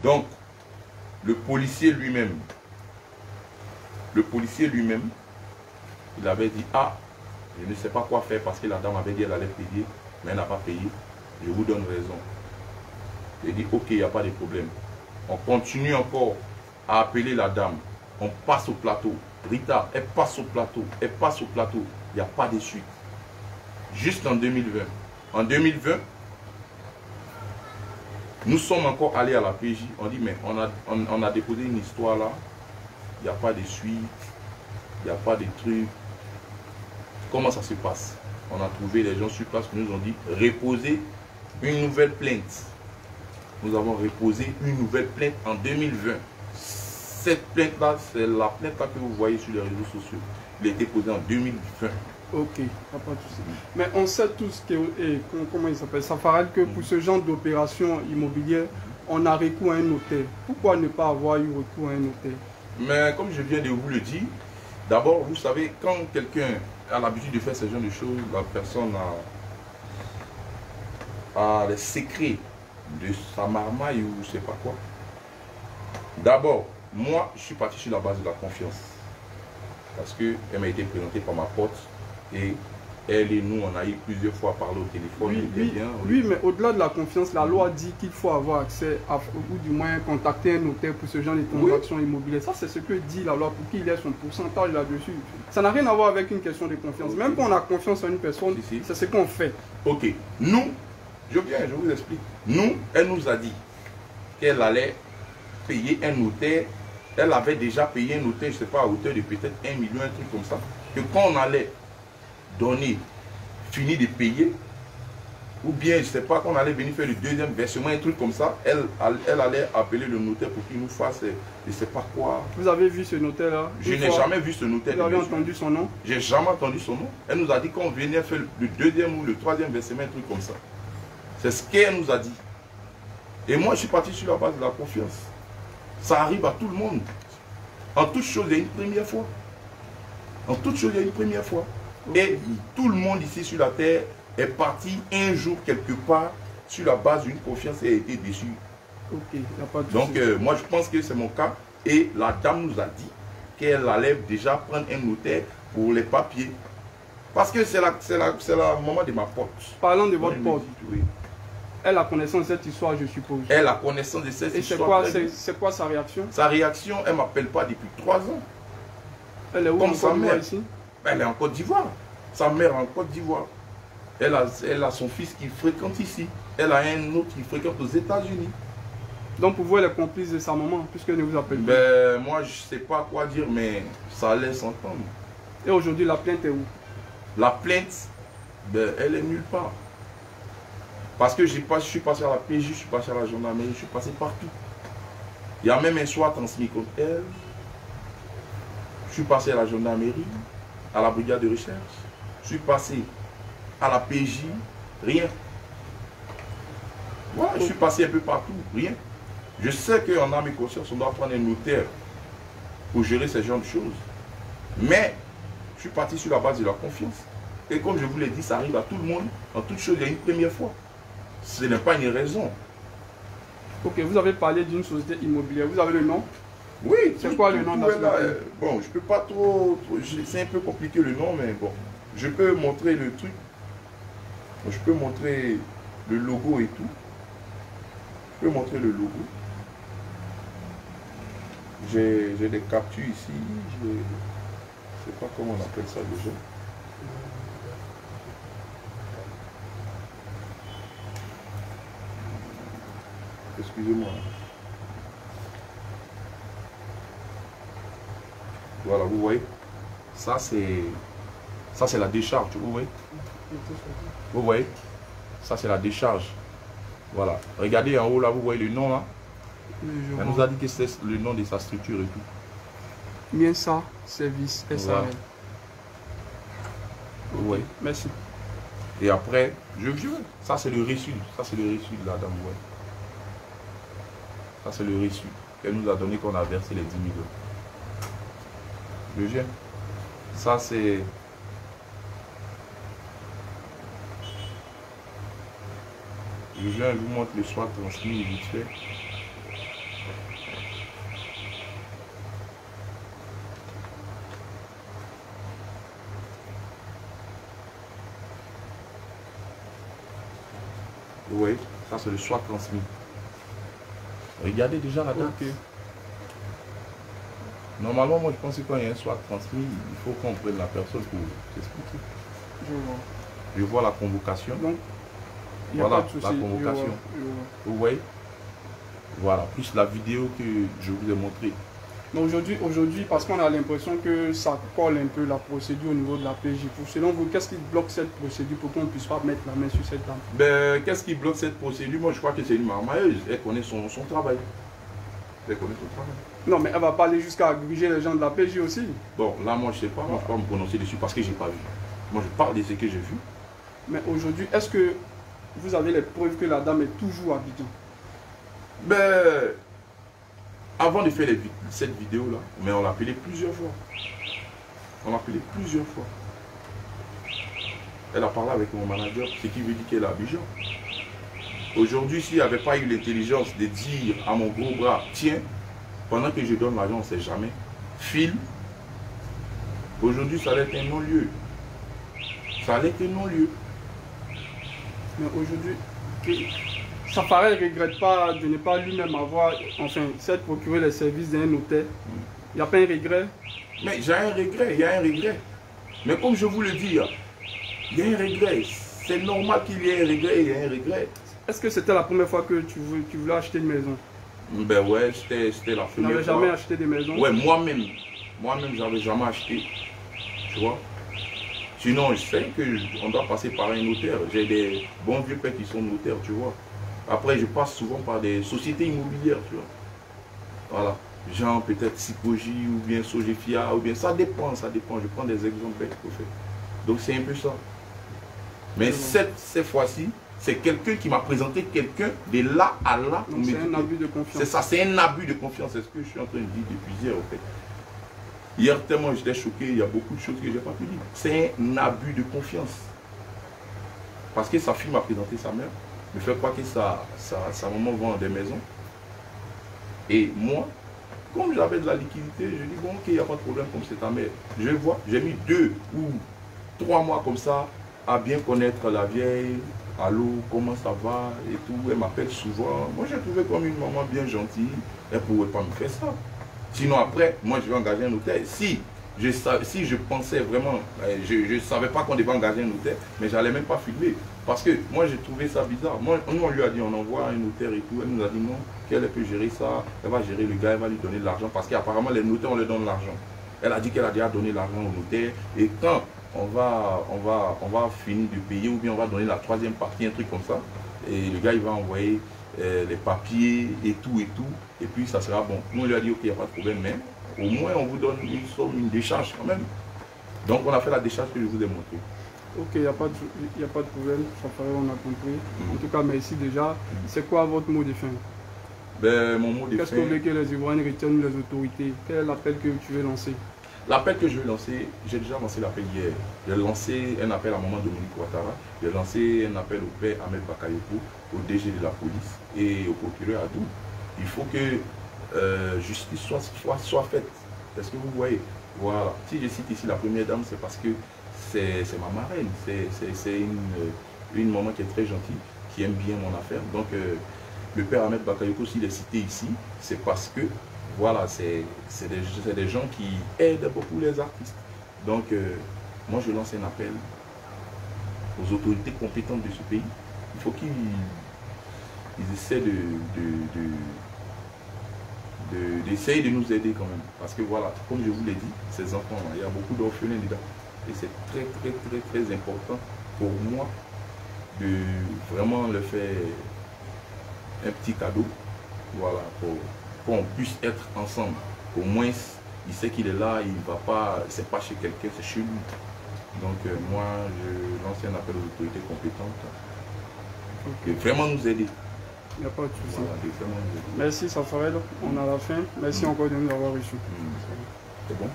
Donc, le policier lui-même, il avait dit, ah, je ne sais pas quoi faire parce que la dame avait dit qu'elle allait payer, mais elle n'a pas payé. Je vous donne raison. J'ai dit, ok, il n'y a pas de problème. On continue encore à appeler la dame. On passe au plateau. Rita, elle passe au plateau. Elle passe au plateau. Il n'y a pas de suite. Juste en 2020. En 2020, nous sommes encore allés à la PJ. On dit, mais on a déposé une histoire là. Il n'y a pas de suite. Il n'y a pas de truc. Comment ça se passe? On a trouvé les gens sur place qui nous ont dit, reposez une nouvelle plainte. Nous avons reposé une nouvelle plainte en 2020. Cette plainte-là, c'est la plainte-là que vous voyez sur les réseaux sociaux. Elle a été posée en 2020. Ok, pas de souci. Mais on sait tous que, comment il s'appelle, Safarel, que pour ce genre d'opération immobilière, on a recours à un notaire. Pourquoi ne pas avoir eu recours à un notaire? Mais comme je viens de vous le dire, d'abord, vous savez, quand quelqu'un a l'habitude de faire ce genre de choses, la personne a les secrets de sa marmaille ou je ne sais pas quoi. D'abord, moi, je suis parti sur la base de la confiance. Parce qu'elle m'a été présentée par ma pote et elle et nous, on a eu plusieurs fois parlé au téléphone. Oui, mais au-delà de la confiance, la loi dit qu'il faut avoir accès, ou du moins contacter un notaire pour ce genre de transactions immobilières. Ça, c'est ce que dit la loi pour qu'il ait son pourcentage là-dessus. Ça n'a rien à voir avec une question de confiance. Même quand on a confiance en une personne, c'est ce qu'on fait. Ok. Nous, je vous explique. Nous, elle nous a dit qu'elle allait payer un notaire. Elle avait déjà payé un notaire, je ne sais pas, à hauteur de peut-être 1 million, un truc comme ça. Que quand on allait donner, finir de payer, ou bien, je ne sais pas, quand on allait venir faire le deuxième versement, un truc comme ça, elle allait appeler le notaire pour qu'il nous fasse, je ne sais pas quoi. Vous avez vu ce notaire-là? Je n'ai jamais vu ce notaire. Vous avez entendu son nom? J'ai jamais entendu son nom. Elle nous a dit qu'on venait faire le deuxième ou le troisième versement, un truc comme ça. C'est ce qu'elle nous a dit. Et moi, je suis parti sur la base de la confiance. Ça arrive à tout le monde. En toute chose, il y a une première fois. En toute chose, il y a une première fois. Et tout le monde ici sur la terre est parti un jour quelque part sur la base d'une confiance et a été déçu. Donc, moi, je pense que c'est mon cas. Et la dame nous a dit qu'elle allait déjà prendre un notaire pour les papiers. Parce que c'est la maman de ma pote. Parlant de votre pote, oui. Elle a connaissance de cette histoire, je suppose. Elle a connaissance de cette histoire. Et c'est quoi sa réaction? Sa réaction, elle ne m'appelle pas depuis 3 ans. Elle est où? Comme sa mère ici? Elle est en Côte d'Ivoire. Sa mère est en Côte d'Ivoire. Elle a son fils qui fréquente ici. Elle a un autre qui fréquente aux États-Unis. Donc pour vous, elle est complice de sa maman, puisqu'elle ne vous appelle pas? Ben, moi, je ne sais pas quoi dire, mais ça laisse entendre. Et aujourd'hui, la plainte est où? La plainte, ben, elle est nulle part. Parce que je suis passé à la PJ, je suis passé à la gendarmerie, je suis passé partout. Il y a même un soir transmis contre elle. Je suis passé à la gendarmerie, à la brigade de recherche. Je suis passé à la PJ, rien. Voilà, je suis passé un peu partout, rien. Je sais qu'en âme et conscience, on doit prendre un notaire pour gérer ce genre de choses. Mais je suis parti sur la base de la confiance. Et comme je vous l'ai dit, ça arrive à tout le monde. En toute chose, il y a une première fois. Ce n'est pas une raison. Ok, vous avez parlé d'une société immobilière. Vous avez le nom? Oui. C'est quoi le nom de la société? Bon, je ne peux pas trop c'est un peu compliqué le nom, mais bon. Je peux montrer le truc. Je peux montrer le logo et tout. Je peux montrer le logo. J'ai des captures ici. Je ne sais pas comment on appelle ça déjà. Excusez-moi. Voilà, vous voyez. Ça c'est la décharge, vous voyez. Vous voyez. Ça c'est la décharge. Voilà. Regardez en haut là, vous voyez le nom là. Elle nous a dit que c'est le nom de sa structure et tout. Bien ça, service SARL. Voilà. Vous voyez. Merci. Et après, ça c'est le reçu. Ça c'est le reçu de la dame, vous voyez. Ça c'est le reçu qu'elle nous a donné qu'on a versé les 10 000 euros. Je viens. Ça c'est... Je viens, je vous montre le soir transmis vite fait. Oui, ça c'est le choix transmis. Regardez déjà la date. Ok. Normalement, moi je pense que quand il y a un choix transmis, il faut qu'on prenne la personne pour s'expliquer. Je vois. Je vois la convocation. Donc, il n'y a Voilà, pas de souci. la convocation. Vous voyez? Voilà, plus la vidéo que je vous ai montrée. Mais aujourd'hui, parce qu'on a l'impression que ça colle un peu la procédure au niveau de la PJ. Selon vous, qu'est-ce qui bloque cette procédure pour qu'on ne puisse pas mettre la main sur cette dame? Ben, qu'est-ce qui bloque cette procédure? Moi, je crois que c'est une marmailleuse. Elle connaît son travail. Elle connaît son travail. Non, mais elle va pas aller jusqu'à agréger les gens de la PJ aussi. Bon, là, moi, je sais pas. Moi, je ne peux pas me prononcer dessus parce que je n'ai pas vu. Moi, je parle de ce que j'ai vu. Mais aujourd'hui, est-ce que vous avez les preuves que la dame est toujours à Abidjan? Ben, avant de faire cette vidéo-là, mais on l'a appelé plusieurs fois. On l'a appelé plusieurs fois. Elle a parlé avec mon manager, ce qui veut dire qu'elle est à Abidjan. Aujourd'hui, s'il n'y avait pas eu l'intelligence de dire à mon gros bras, tiens, pendant que je donne l'argent, on ne sait jamais, file, aujourd'hui, ça allait être un non-lieu. Ça allait être un non-lieu. Mais aujourd'hui, Safari ne regrette pas de ne pas lui-même avoir, enfin, s'être procuré les services d'un notaire. Il n'y a pas un regret? Mais j'ai un regret, il y a un regret. Mais comme je vous le dis, il y a un regret. C'est normal qu'il y ait un regret, il y a un regret. Est-ce que c'était la première fois que tu voulais acheter une maison? Ben ouais, c'était la Tu première n'avais fois. jamais acheté de maison? Ouais, moi-même, j'avais jamais acheté. Tu vois. Sinon, je sais qu'on doit passer par un notaire. J'ai des bons vieux pères qui sont notaires, tu vois. Après, je passe souvent par des sociétés immobilières, tu vois. Voilà. Genre peut-être Sipoji ou bien Sogefia, ou bien ça dépend. Je prends des exemples bêtes pour faire. Donc c'est un peu ça. Mais cette fois-ci, c'est quelqu'un qui m'a présenté quelqu'un de là à là. Donc c'est un abus de confiance. C'est ça, c'est un abus de confiance. C'est ce que je suis en train de dire depuis hier, en fait. Hier, tellement j'étais choqué, il y a beaucoup de choses que je n'ai pas pu dire. C'est un abus de confiance. Parce que sa fille m'a présenté sa mère, me fait croire que sa maman vend des maisons. Et moi, comme j'avais de la liquidité, je dis bon ok, il n'y a pas de problème comme c'est ta mère. Je vois, j'ai mis 2 ou 3 mois comme ça à bien connaître la vieille. Allô, comment ça va et tout. Elle m'appelle souvent. Moi, je trouvais comme une maman bien gentille. Elle ne pouvait pas me faire ça. Sinon, après, moi, je vais engager un notaire. Si je pensais vraiment, je ne savais pas qu'on devait engager un notaire, mais je n'allais même pas filmer. Parce que moi, j'ai trouvé ça bizarre. Moi, nous, on lui a dit, on envoie un notaire et tout. Elle nous a dit non, qu'elle peut gérer ça. Elle va gérer le gars, elle va lui donner de l'argent. Parce qu'apparemment, les notaires, on leur donne l'argent. Elle a dit qu'elle a déjà donné l'argent au notaire. Et quand on va finir de payer, ou bien on va donner la 3e partie, un truc comme ça, et le gars, il va envoyer les papiers et tout, et puis ça sera bon. Nous, on lui a dit, ok, il n'y a pas de problème, mais au moins, on vous donne une somme, une décharge quand même. Donc, on a fait la décharge que je vous ai montrée. Ok, il n'y a pas de problème, on a compris. En tout cas, merci déjà. C'est quoi votre mot de fin? Ben, mon mot de fin... Qu'est-ce que vous voulez que les Ivoiriens retiennent, les autorités? Quel est l'appel que tu veux lancer? L'appel que je vais lancer, j'ai déjà lancé l'appel hier. J'ai lancé un appel à maman Dominique Ouattara. J'ai lancé un appel au père Ahmed Bakayoko, au DG de la police et au procureur Adou. Il faut que justice soit faite. Est-ce que vous voyez? Voilà. Si je cite ici la première dame, c'est parce que c'est ma marraine. C'est une maman qui est très gentille, qui aime bien mon affaire. Donc, le père Ahmed Bakayoko, s'il est cité ici, c'est parce que voilà, c'est des gens qui aident beaucoup les artistes. Donc, moi, je lance un appel aux autorités compétentes de ce pays. Il faut qu'ils essaient d'essayer de nous aider quand même. Parce que voilà, comme je vous l'ai dit, ces enfants-là, il y a beaucoup d'orphelins dedans. Et c'est très important pour moi de vraiment leur faire un petit cadeau. Voilà, pour qu'on puisse être ensemble. Au moins, il sait qu'il est là, il ne va pas, c'est pas chez quelqu'un, c'est chez lui. Donc moi, je lance un appel aux autorités compétentes. De vraiment nous aider. Il n'y a pas de souci. Voilà, merci Safarel, on a la fin. Merci encore de nous avoir reçus. C'est bon.